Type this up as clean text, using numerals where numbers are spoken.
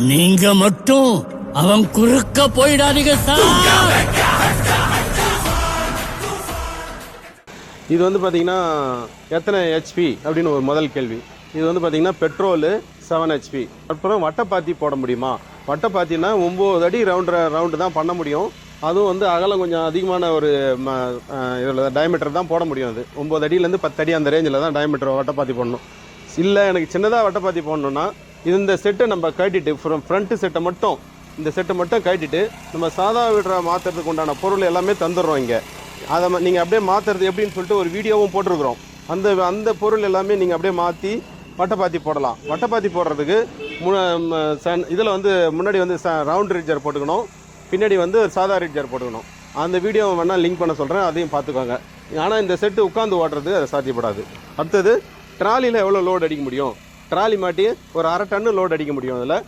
நீங்க மட்டும் அவன் குறுக்க போயிடாதீங்க சார். இது வந்து பார்த்தீங்கன்னா எத்தனை ஹெச்பி அப்படின்னு ஒரு முதல் கேள்வி. இது வந்து பார்த்தீங்கன்னா பெட்ரோலு 7 ஹெச்பி. அப்புறம் வட்டைப்பாத்தி போட முடியுமா? வட்டைப்பாத்தினா 9 அடி ரவுண்டு தான் பண்ண முடியும். அதுவும் வந்து அகலம் கொஞ்சம் அதிகமான ஒரு இதில் டயமீட்டர் தான் போட முடியும். அது 9 அடியிலேருந்து 10 அடி அந்த ரேஞ்சில் தான் டயமீட்டர் வட்டைப்பாத்தி போடணும். இல்லை எனக்கு சின்னதாக வட்டைப்பாத்தி போடணுன்னா இந்த செட்டை நம்ம கட்டிட்டு ஃப்ரண்ட்டு செட்டை மட்டும் இந்த செட்டை மட்டும் கட்டிட்டு நம்ம சாதா விடுற மாற்றுறதுக்கு உண்டான பொருள் எல்லாமே தந்துடுறோம் இங்கே. அதை நீங்கள் அப்படியே மாற்றுறது எப்படின்னு சொல்லிட்டு ஒரு வீடியோவும் போட்டிருக்கிறோம். அந்த பொருள் எல்லாமே நீங்கள் அப்படியே மாற்றி வட்டைப்பாத்தி போடலாம். வட்டைப்பாத்தி போடுறதுக்கு இதில் வந்து முன்னாடி வந்து ரவுண்ட் ரிட்ஜர் போட்டுக்கணும், பின்னாடி வந்து சாதா ரிட்ஜர் போட்டுக்கணும். அந்த வீடியோவை வேணால் லிங்க் பண்ண சொல்கிறேன், அதையும் பார்த்துக்கோங்க. ஆனால் இந்த செட்டு உட்காந்து ஓட்டுறது அது சாத்தியப்படாது. அடுத்தது ட்ராலியில் எவ்வளோ லோடு அடிக்க முடியும்? ட்ராலி மாட்டி ஒரு 1/2 டன் லோடு அடிக்க முடியும். அதில்